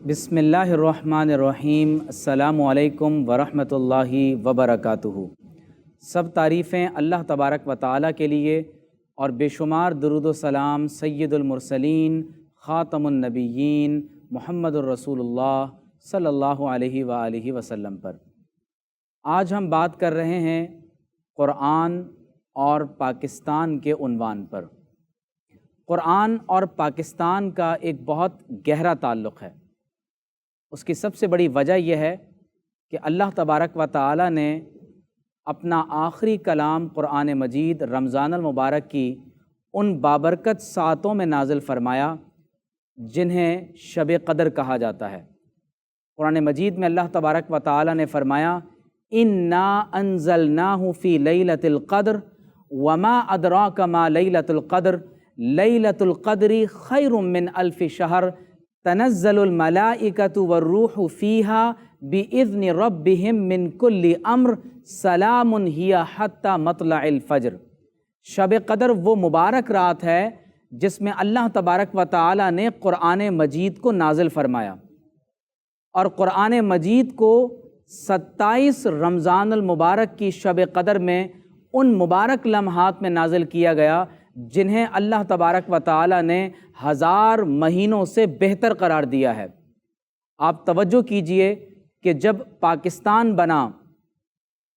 بسم اللہ الرحمن الرحیم۔ السلام علیکم ورحمۃ اللہ وبرکاتہ۔ سب تعریفیں اللہ تبارک و تعالیٰ کے لیے اور بے شمار درود و سلام سید المرسلین خاتم النبیین محمد الرسول اللہ صلی اللہ علیہ وآلہ وسلم پر۔ آج ہم بات کر رہے ہیں قرآن اور پاکستان کے عنوان پر۔ قرآن اور پاکستان کا ایک بہت گہرا تعلق ہے۔ اس کی سب سے بڑی وجہ یہ ہے کہ اللہ تبارک و تعالیٰ نے اپنا آخری کلام قرآن مجید رمضان المبارک کی ان بابرکت ساعتوں میں نازل فرمایا جنہیں شب قدر کہا جاتا ہے۔ قرآن مجید میں اللہ تبارک و تعالیٰ نے فرمایا اِنَّا أَنزَلْنَاهُ فِي لَيْلَةِ الْقَدْرِ وَمَا أَدْرَاكَ مَا لَيْلَةُ الْقَدْرِ لَيْلَةُ الْقَدْرِ خَيْرٌ مِّنْ أَلْفِ شَهْرٍ تنزل الملائکۃ والروح فیہا بإذن ربہم من کل امر سلام ہی حتی مطلع الفجر۔ شب قدر وہ مبارک رات ہے جس میں اللہ تبارک و تعالی نے قرآن مجید کو نازل فرمایا، اور قرآن مجید کو 27 رمضان المبارک کی شب قدر میں ان مبارک لمحات میں نازل کیا گیا جنہیں اللہ تبارک و تعالی نے 1000 مہینوں سے بہتر قرار دیا ہے۔ آپ توجہ کیجئے کہ جب پاکستان بنا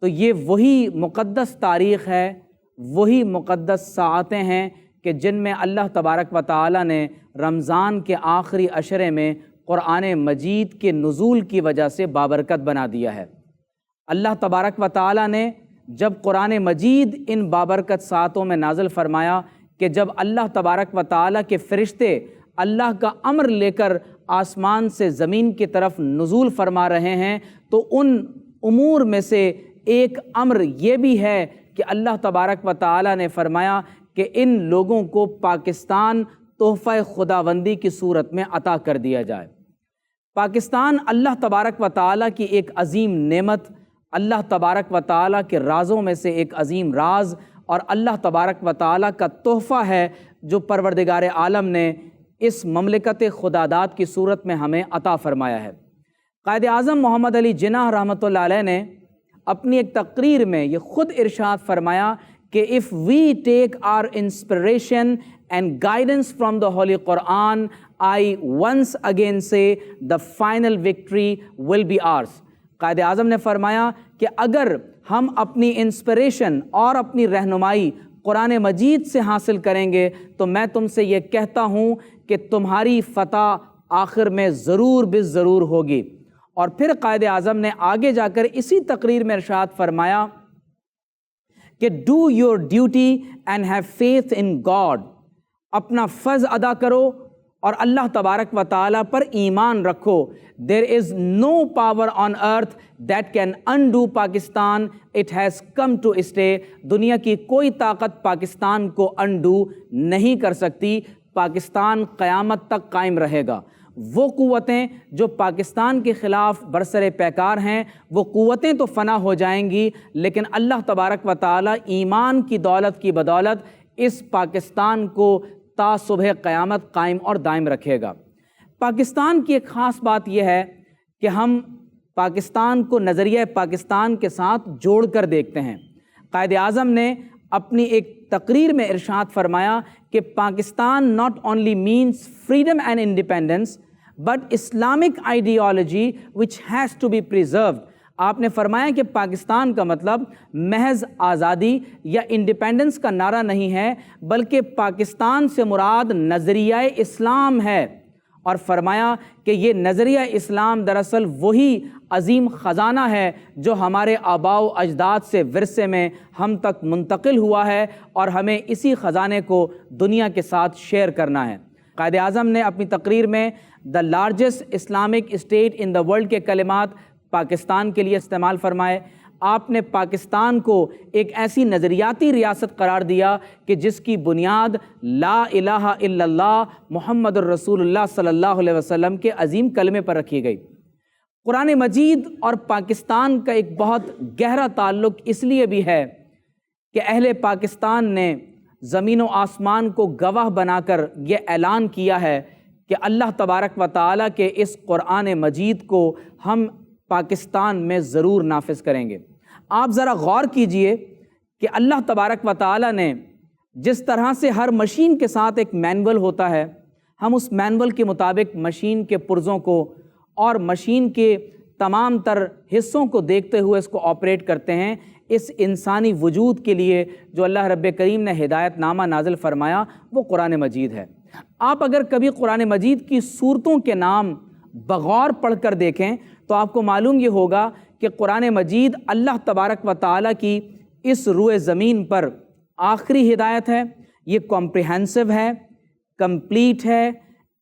تو یہ وہی مقدس تاریخ ہے، وہی مقدس ساعتیں ہیں کہ جن میں اللہ تبارک و تعالی نے رمضان کے آخری عشرے میں قرآن مجید کے نزول کی وجہ سے بابرکت بنا دیا ہے۔ اللہ تبارک و تعالی نے جب قرآن مجید ان بابرکت ساعتوں میں نازل فرمایا کہ جب اللہ تبارک و تعالیٰ کے فرشتے اللہ کا امر لے کر آسمان سے زمین کی طرف نزول فرما رہے ہیں، تو ان امور میں سے ایک امر یہ بھی ہے کہ اللہ تبارک و تعالیٰ نے فرمایا کہ ان لوگوں کو پاکستان تحفہ خداوندی کی صورت میں عطا کر دیا جائے۔ پاکستان اللہ تبارک و تعالیٰ کی ایک عظیم نعمت، اللہ تبارک و تعالیٰ کے رازوں میں سے ایک عظیم راز اور اللہ تبارک و تعالیٰ کا تحفہ ہے جو پروردگار عالم نے اس مملکت خداداد کی صورت میں ہمیں عطا فرمایا ہے۔ قائد اعظم محمد علی جناح رحمۃ اللہ علیہ نے اپنی ایک تقریر میں یہ خود ارشاد فرمایا کہ if we take our inspiration and guidance from the Holy Quran, I once again say the final victory will be ours۔ Quaid Azam نے فرمایا کہ اگر ہم اپنی انسپریشن اور اپنی رہنمائی قرآن مجید سے حاصل کریں گے تو میں تم سے یہ کہتا ہوں کہ تمہاری فتح آخر میں ضرور بالضرور ہوگی۔ اور پھر قائد اعظم نے آگے جا کر اسی تقریر میں ارشاد فرمایا کہ do your duty and have faith in God، اپنا فرض ادا کرو اور اللہ تبارک و تعالیٰ پر ایمان رکھو۔ There is no power on earth that can undo Pakistan, it has come to stay۔ دنیا کی کوئی طاقت پاکستان کو انڈو نہیں کر سکتی، پاکستان قیامت تک قائم رہے گا۔ وہ قوتیں جو پاکستان کے خلاف برسر پیکار ہیں وہ قوتیں تو فنا ہو جائیں گی، لیکن اللہ تبارک و تعالیٰ ایمان کی دولت کی بدولت اس پاکستان کو تا صبح قیامت قائم اور دائم رکھے گا۔ پاکستان کی ایک خاص بات یہ ہے کہ ہم پاکستان کو نظریہ پاکستان کے ساتھ جوڑ کر دیکھتے ہیں۔ قائد اعظم نے اپنی ایک تقریر میں ارشاد فرمایا کہ Pakistan not only means freedom and independence but Islamic ideology which has to be preserved۔ آپ نے فرمایا کہ پاکستان کا مطلب محض آزادی یا انڈیپینڈنس کا نعرہ نہیں ہے، بلکہ پاکستان سے مراد نظریہ اسلام ہے، اور فرمایا کہ یہ نظریہ اسلام دراصل وہی عظیم خزانہ ہے جو ہمارے آباء و اجداد سے ورثے میں ہم تک منتقل ہوا ہے، اور ہمیں اسی خزانے کو دنیا کے ساتھ شیئر کرنا ہے۔ قائد اعظم نے اپنی تقریر میں the largest Islamic state in the world کے کلمات پاکستان کے لیے استعمال فرمائے۔ آپ نے پاکستان کو ایک ایسی نظریاتی ریاست قرار دیا کہ جس کی بنیاد لا الہ الا اللہ محمد الرسول اللہ صلی اللہ علیہ وسلم کے عظیم کلمے پر رکھی گئی۔ قرآن مجید اور پاکستان کا ایک بہت گہرا تعلق اس لیے بھی ہے کہ اہل پاکستان نے زمین و آسمان کو گواہ بنا کر یہ اعلان کیا ہے کہ اللہ تبارک و تعالیٰ کے اس قرآن مجید کو ہم پاکستان میں ضرور نافذ کریں گے۔ آپ ذرا غور کیجئے کہ اللہ تبارک و تعالیٰ نے جس طرح سے ہر مشین کے ساتھ ایک مینول ہوتا ہے، ہم اس مینول کے مطابق مشین کے پرزوں کو اور مشین کے تمام تر حصوں کو دیکھتے ہوئے اس کو آپریٹ کرتے ہیں۔ اس انسانی وجود کے لیے جو اللہ رب کریم نے ہدایت نامہ نازل فرمایا وہ قرآن مجید ہے۔ آپ اگر کبھی قرآن مجید کی سورتوں کے نام بغور پڑھ کر دیکھیں تو آپ کو معلوم یہ ہوگا کہ قرآن مجید اللہ تبارک و تعالیٰ کی اس روئے زمین پر آخری ہدایت ہے۔ یہ کمپریہنسو ہے، کمپلیٹ ہے،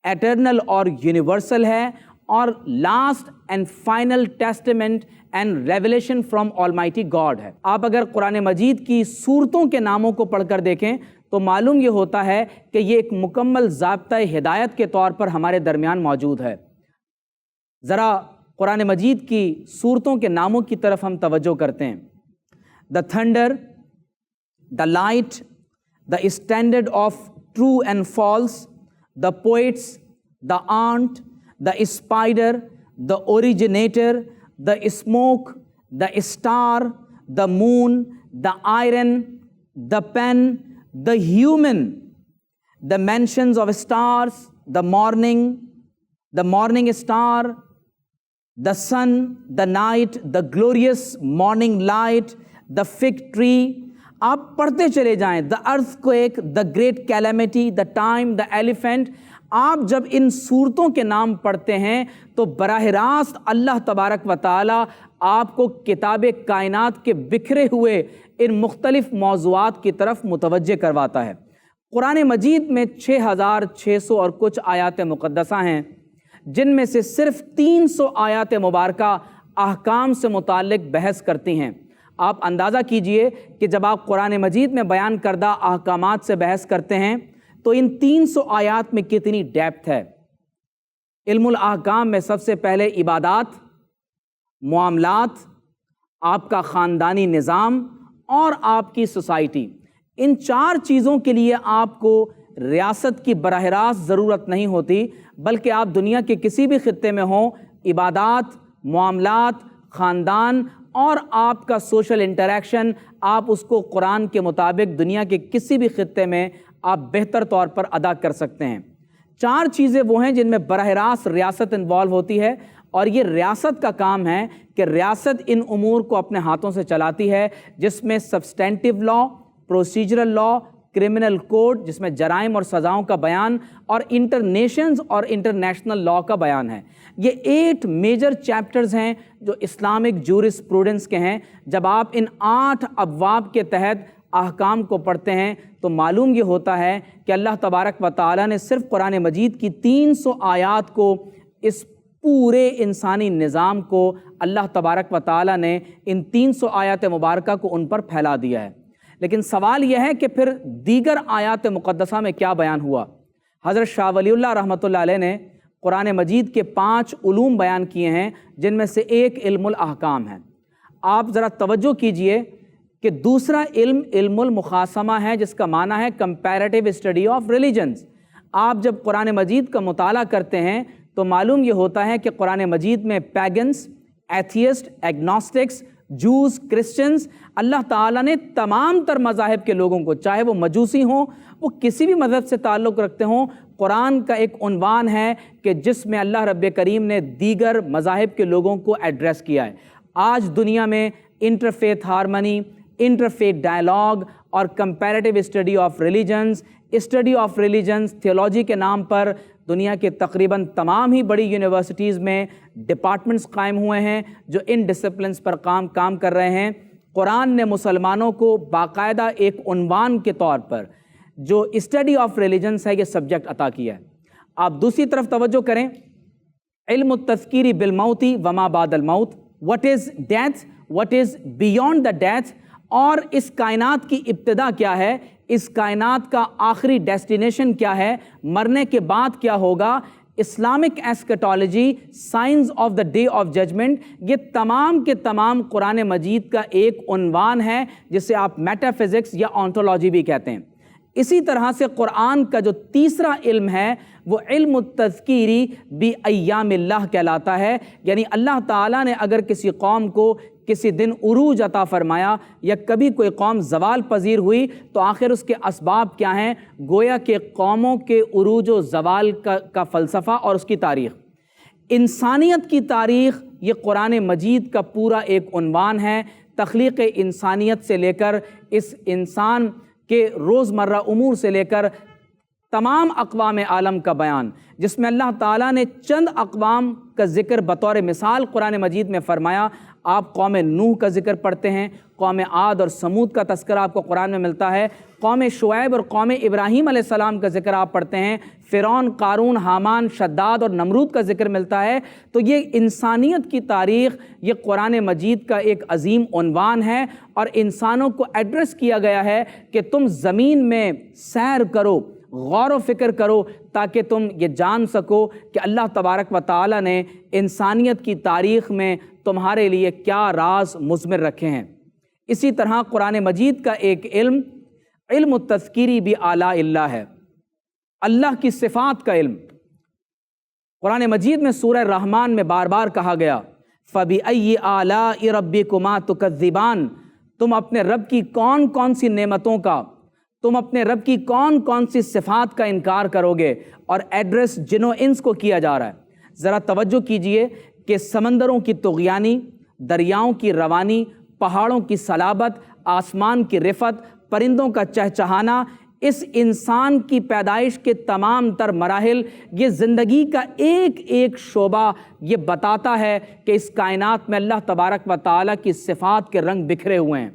ایٹرنل اور یونیورسل ہے، اور last and final testament and revelation from Almighty God ہے۔ آپ اگر قرآن مجید کی سورتوں کے ناموں کو پڑھ کر دیکھیں تو معلوم یہ ہوتا ہے کہ یہ ایک مکمل ضابطۂ ہدایت کے طور پر ہمارے درمیان موجود ہے۔ ذرا قرآن مجید کی سورتوں کے ناموں کی طرف ہم توجہ کرتے ہیں۔ The thunder, the light, the standard of true and false, the poets, the ant, the spider, the originator, the smoke, the star, the moon, the iron, the pen, the human, the mentions of stars, the morning star, the sun, the night, the glorious morning light, the fig tree. آپ پڑھتے چلے جائیں، the earthquake, the great calamity, the time, the elephant۔ آپ جب ان صورتوں کے نام پڑھتے ہیں تو براہ راست اللہ تبارک و تعالیٰ آپ کو کتاب کائنات کے بکھرے ہوئے ان مختلف موضوعات کی طرف متوجہ کرواتا ہے۔ قرآن مجید میں 6600 اور کچھ آیات مقدسہ ہیں، جن میں سے صرف 300 آیات مبارکہ احکام سے متعلق بحث کرتی ہیں۔ آپ اندازہ کیجئے کہ جب آپ قرآن مجید میں بیان کردہ احکامات سے بحث کرتے ہیں تو ان 300 آیات میں کتنی ڈیپتھ ہے۔ علم الاحکام میں سب سے پہلے عبادات، معاملات، آپ کا خاندانی نظام اور آپ کی سوسائٹی، ان 4 چیزوں کے لیے آپ کو ریاست کی براہ راست ضرورت نہیں ہوتی، بلکہ آپ دنیا کے کسی بھی خطے میں ہوں، عبادات، معاملات، خاندان اور آپ کا سوشل انٹریکشن، آپ اس کو قرآن کے مطابق دنیا کے کسی بھی خطے میں آپ بہتر طور پر ادا کر سکتے ہیں۔ 4 چیزیں وہ ہیں جن میں براہ راست ریاست انوالو ہوتی ہے، اور یہ ریاست کا کام ہے کہ ریاست ان امور کو اپنے ہاتھوں سے چلاتی ہے، جس میں سبسٹینٹیو لا، پروسیجرل لا، کرمنل کوڈ جس میں جرائم اور سزاؤں کا بیان، اور انٹرنیشنز اور انٹرنیشنل لا کا بیان ہے۔ یہ 8 میجر چیپٹرز ہیں جو اسلامک جورس پروڈنس کے ہیں۔ جب آپ ان 8 ابواب کے تحت احکام کو پڑھتے ہیں تو معلوم یہ ہوتا ہے کہ اللہ تبارک و تعالیٰ نے صرف قرآن مجید کی 300 آیات کو، اس پورے انسانی نظام کو اللہ تبارک و تعالیٰ نے ان 300 آیات مبارکہ کو ان پر پھیلا دیا ہے۔ لیکن سوال یہ ہے کہ پھر دیگر آیات مقدسہ میں کیا بیان ہوا؟ حضرت شاہ ولی اللہ رحمۃ اللہ علیہ نے قرآن مجید کے 5 علوم بیان کیے ہیں، جن میں سے ایک علم الاحکام ہے۔ آپ ذرا توجہ کیجئے کہ دوسرا علم علم المخاصمہ ہے، جس کا معنی ہے کمپیریٹیو اسٹڈی آف ریلیجنز۔ آپ جب قرآن مجید کا مطالعہ کرتے ہیں تو معلوم یہ ہوتا ہے کہ قرآن مجید میں پیگنز، ایتھیسٹ، ایگنوسٹکس، جوز، کرسچنز، اللہ تعالیٰ نے تمام تر مذاہب کے لوگوں کو، چاہے وہ مجوسی ہوں، وہ کسی بھی مذہب سے تعلق رکھتے ہوں، قرآن کا ایک عنوان ہے کہ جس میں اللہ رب کریم نے دیگر مذاہب کے لوگوں کو ایڈریس کیا ہے۔ آج دنیا میں انٹرفیتھ ہارمنی، انٹرفیتھ ڈائلاگ اور comparative study of religions theology کے نام پر دنیا کے تقریباً تمام ہی بڑی یونیورسٹیز میں ڈپارٹمنٹس قائم ہوئے ہیں جو ان ڈسپلنس پر کام کر رہے ہیں۔ قرآن نے مسلمانوں کو باقاعدہ ایک عنوان کے طور پر جو اسٹڈی آف ریلیجنس ہے یہ سبجیکٹ عطا کیا ہے۔ آپ دوسری طرف توجہ کریں، علم التذکیر بالموت وما بعد الموت، what is death, what is beyond the death، اور اس کائنات کی ابتدا کیا ہے، اس کائنات کا آخری ڈیسٹینیشن کیا ہے، مرنے کے بعد کیا ہوگا، Islamic eschatology, science of the day of judgment, یہ تمام کے تمام قرآن مجید کا ایک عنوان ہے جسے آپ میٹا فزکس یا آنٹولوجی بھی کہتے ہیں۔ اسی طرح سے قرآن کا جو تیسرا علم ہے وہ علم التذکیری بایام اللہ کہلاتا ہے، یعنی اللہ تعالیٰ نے اگر کسی قوم کو کسی دن عروج عطا فرمایا یا کبھی کوئی قوم زوال پذیر ہوئی تو آخر اس کے اسباب کیا ہیں؟ گویا کہ قوموں کے عروج و زوال کا فلسفہ اور اس کی تاریخ، انسانیت کی تاریخ، یہ قرآن مجید کا پورا ایک عنوان ہے، تخلیق انسانیت سے لے کر اس انسان کے روزمرہ امور سے لے کر تمام اقوام عالم کا بیان، جس میں اللہ تعالیٰ نے چند اقوام کا ذکر بطور مثال قرآن مجید میں فرمایا۔ آپ قوم نوح کا ذکر پڑھتے ہیں، قوم عاد اور سمود کا تذکرہ آپ کو قرآن میں ملتا ہے، قوم شعیب اور قوم ابراہیم علیہ السلام کا ذکر آپ پڑھتے ہیں، فرعون، قارون، حامان، شداد اور نمرود کا ذکر ملتا ہے۔ تو یہ انسانیت کی تاریخ، یہ قرآن مجید کا ایک عظیم عنوان ہے اور انسانوں کو ایڈریس کیا گیا ہے کہ تم زمین میں سیر کرو، غور و فکر کرو، تاکہ تم یہ جان سکو کہ اللہ تبارک و تعالیٰ نے انسانیت کی تاریخ میں تمہارے لیے کیا راز مضمر رکھے ہیں۔ اسی طرح قرآن مجید کا ایک علم، علم التذکیری بآلاء اللہ ہے، اللہ کی صفات کا علم۔ قرآن مجید میں سورہ رحمان میں بار بار کہا گیا فَبِأَيِّ آلَاءِ رَبِّكُمَا تُكَذِّبَانِ، تم اپنے رب کی کون کون سی نعمتوں کا، تم اپنے رب کی کون کون سی صفات کا انکار کرو گے، اور ایڈریس جن و انس کو کیا جا رہا ہے۔ ذرا توجہ کیجئے کہ سمندروں کی طغیانی، دریاؤں کی روانی، پہاڑوں کی صلابت، آسمان کی رفت، پرندوں کا چہچہانا، اس انسان کی پیدائش کے تمام تر مراحل، یہ زندگی کا ایک ایک شعبہ یہ بتاتا ہے کہ اس کائنات میں اللہ تبارک و تعالیٰ کی صفات کے رنگ بکھرے ہوئے ہیں۔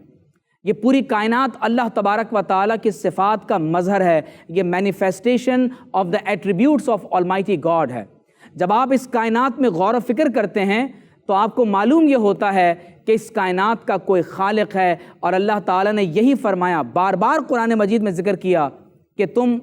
یہ پوری کائنات اللہ تبارک و تعالیٰ کی صفات کا مظہر ہے، یہ manifestation of the attributes of Almighty God ہے۔ جب آپ اس کائنات میں غور و فکر کرتے ہیں تو آپ کو معلوم یہ ہوتا ہے کہ اس کائنات کا کوئی خالق ہے، اور اللہ تعالیٰ نے یہی فرمایا، بار بار قرآن مجید میں ذکر کیا کہ تم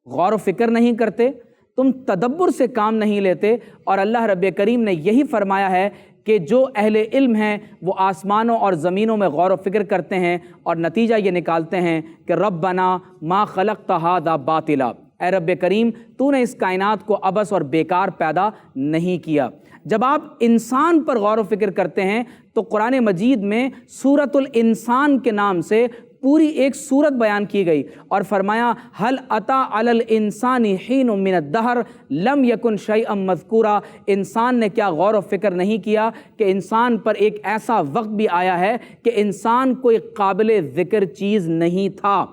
غور و فکر نہیں کرتے، تم تدبر سے کام نہیں لیتے، اور اللہ رب کریم نے یہی فرمایا ہے کہ جو اہل علم ہیں وہ آسمانوں اور زمینوں میں غور و فکر کرتے ہیں اور نتیجہ یہ نکالتے ہیں کہ ربنا ما خلقت ھذا باطلا، اے رب کریم تو نے اس کائنات کو عبث اور بیکار پیدا نہیں کیا۔ جب آپ انسان پر غور و فکر کرتے ہیں تو قرآن مجید میں سورۃ الانسان کے نام سے پوری ایک سورت بیان کی گئی اور فرمایا هل اتی علی الانسان حین من الدہر لم یکن شیئا مذکورا، انسان نے کیا غور و فکر نہیں کیا کہ انسان پر ایک ایسا وقت بھی آیا ہے کہ انسان کوئی قابل ذکر چیز نہیں تھا۔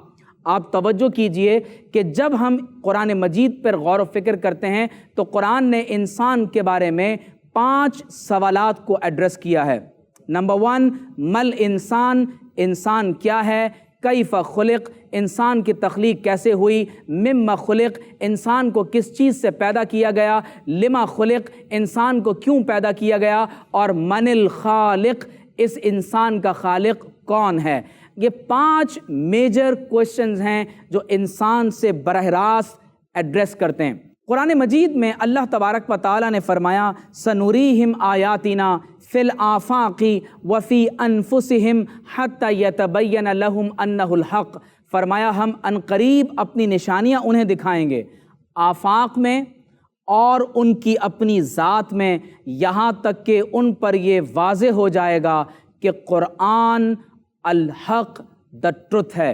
آپ توجہ کیجئے کہ جب ہم قرآن مجید پر غور و فکر کرتے ہیں تو قرآن نے انسان کے بارے میں 5 سوالات کو ایڈریس کیا ہے۔ نمبر 1، مل انسان، انسان کیا ہے؟ کیف خلق، انسان کی تخلیق کیسے ہوئی؟ مما خلق، انسان کو کس چیز سے پیدا کیا گیا؟ لما خلق، انسان کو کیوں پیدا کیا گیا؟ اور من الخالق، اس انسان کا خالق کون ہے؟ یہ 5 میجر کوشچنز ہیں جو انسان سے براہ راست ایڈریس کرتے ہیں۔ قرآن مجید میں اللہ تبارک و تعالیٰ نے فرمایا سنوریہم آیاتنا فی الآفاق وفی انفسہم حتی یتبین لہم انہ الحق، فرمایا ہم عنقریب اپنی نشانیاں انہیں دکھائیں گے آفاق میں اور ان کی اپنی ذات میں، یہاں تک کہ ان پر یہ واضح ہو جائے گا کہ قرآن الحق، دا ٹروتھ ہے۔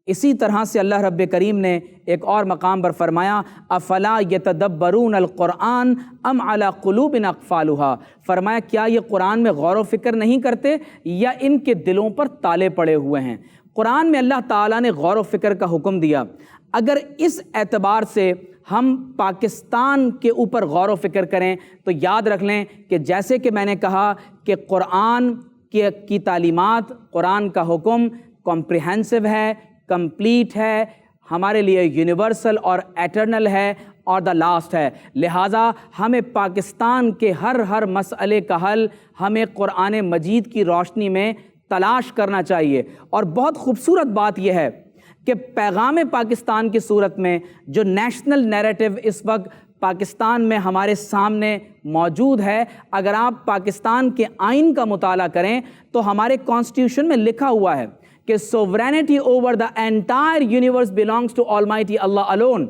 اسی طرح سے اللہ رب کریم نے ایک اور مقام پر فرمایا افلا یتدبرون القرآن ام علی قلوب اقفالھا، فرمایا کیا یہ قرآن میں غور و فکر نہیں کرتے یا ان کے دلوں پر تالے پڑے ہوئے ہیں؟ قرآن میں اللہ تعالیٰ نے غور و فکر کا حکم دیا۔ اگر اس اعتبار سے ہم پاکستان کے اوپر غور و فکر کریں تو یاد رکھ لیں کہ جیسے کہ میں نے کہا کہ قرآن کی تعلیمات، قرآن کا حکم کمپریہنسو ہے، کمپلیٹ ہے، ہمارے لیے یونیورسل اور ایٹرنل ہے اور دا لاسٹ ہے، لہٰذا ہمیں پاکستان کے ہر مسئلے کا حل ہمیں قرآن مجید کی روشنی میں تلاش کرنا چاہیے۔ اور بہت خوبصورت بات یہ ہے کہ پیغام پاکستان کی صورت میں جو نیشنل نیریٹو اس وقت پاکستان میں ہمارے سامنے موجود ہے، اگر آپ پاکستان کے آئین کا مطالعہ کریں تو ہمارے کانسٹیٹیوشن میں لکھا ہوا ہے کہ sovereignty over the entire universe belongs to Almighty Allah alone.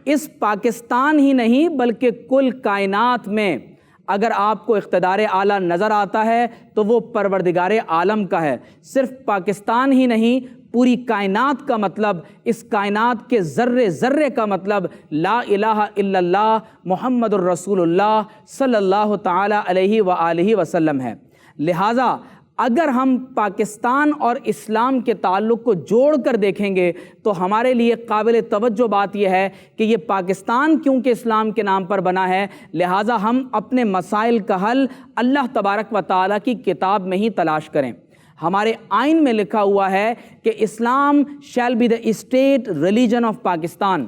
اس پاکستان ہی نہیں بلکہ کل کائنات میں اگر آپ کو اقتدار اعلیٰ نظر آتا ہے تو وہ پروردگار عالم کا ہے. صرف پاکستان ہی نہیں، پوری کائنات کا مطلب، اس کائنات کے ذرے ذرے کا مطلب لا الہ الا اللہ محمد الرسول اللہ صلی اللہ تعالی علیہ وآلہ وسلم ہے. لہٰذا اگر ہم پاکستان اور اسلام کے تعلق کو جوڑ کر دیکھیں گے تو ہمارے لیے قابل توجہ بات یہ ہے کہ یہ پاکستان کیونکہ اسلام کے نام پر بنا ہے، لہٰذا ہم اپنے مسائل کا حل اللہ تبارک و تعالیٰ کی کتاب میں ہی تلاش کریں. ہمارے آئین میں لکھا ہوا ہے کہ Islam shall be the state religion of Pakistan.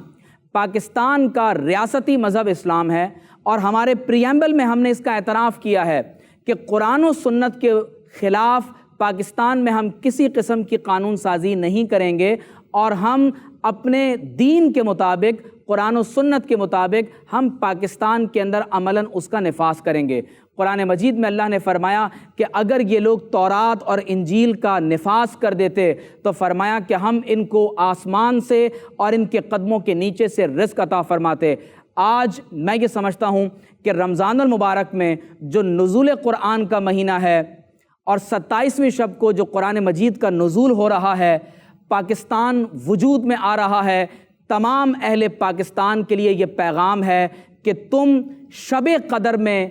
Pakistan کا ریاستی مذہب اسلام ہے، اور ہمارے پریمبل میں ہم نے اس کا اعتراف کیا ہے کہ قرآن و سنت کے خلاف پاکستان میں ہم کسی قسم کی قانون سازی نہیں کریں گے، اور ہم اپنے دین کے مطابق، قرآن و سنت کے مطابق ہم پاکستان کے اندر عملاً اس کا نفاذ کریں گے. قرآن مجید میں اللہ نے فرمایا کہ اگر یہ لوگ تورات اور انجیل کا نفاذ کر دیتے تو فرمایا کہ ہم ان کو آسمان سے اور ان کے قدموں کے نیچے سے رزق عطا فرماتے. آج میں یہ سمجھتا ہوں کہ رمضان المبارک میں جو نزول قرآن کا مہینہ ہے اور 27ویں شب کو جو قرآن مجید کا نزول ہو رہا ہے، پاکستان وجود میں آ رہا ہے. تمام اہل پاکستان کے لیے یہ پیغام ہے کہ تم شب قدر میں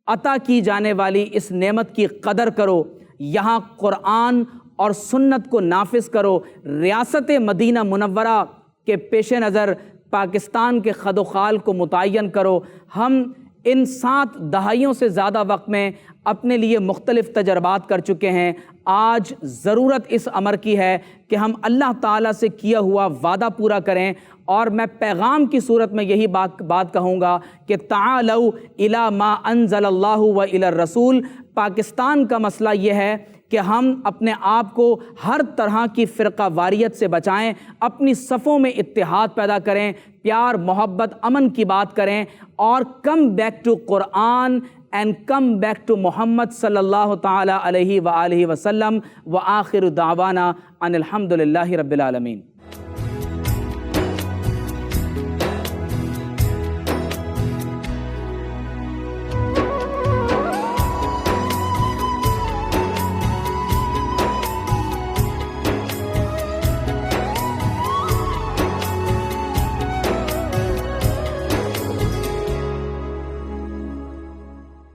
عطا کی جانے والی اس نعمت کی قدر کرو، یہاں قرآن اور سنت کو نافذ کرو. ریاست مدینہ منورہ کے پیش نظر پاکستان کے خد و خال کو متعین کرو. ہم ان 7 دہائیوں سے زیادہ وقت میں اپنے لیے مختلف تجربات کر چکے ہیں. آج ضرورت اس امر کی ہے کہ ہم اللہ تعالیٰ سے کیا ہوا وعدہ پورا کریں، اور میں پیغام کی صورت میں یہی بات کہوں گا کہ تعالوا الی ما انزل اللہ و الی الرسول. پاکستان کا مسئلہ یہ ہے کہ ہم اپنے آپ کو ہر طرح کی فرقہ واریت سے بچائیں، اپنی صفوں میں اتحاد پیدا کریں، پیار محبت امن کی بات کریں، اور come back to Quran and come back to Muhammad صلی اللہ تعالی علیہ وآلہ وسلم. وآخر دعوانا ان الحمد للہ رب العالمین.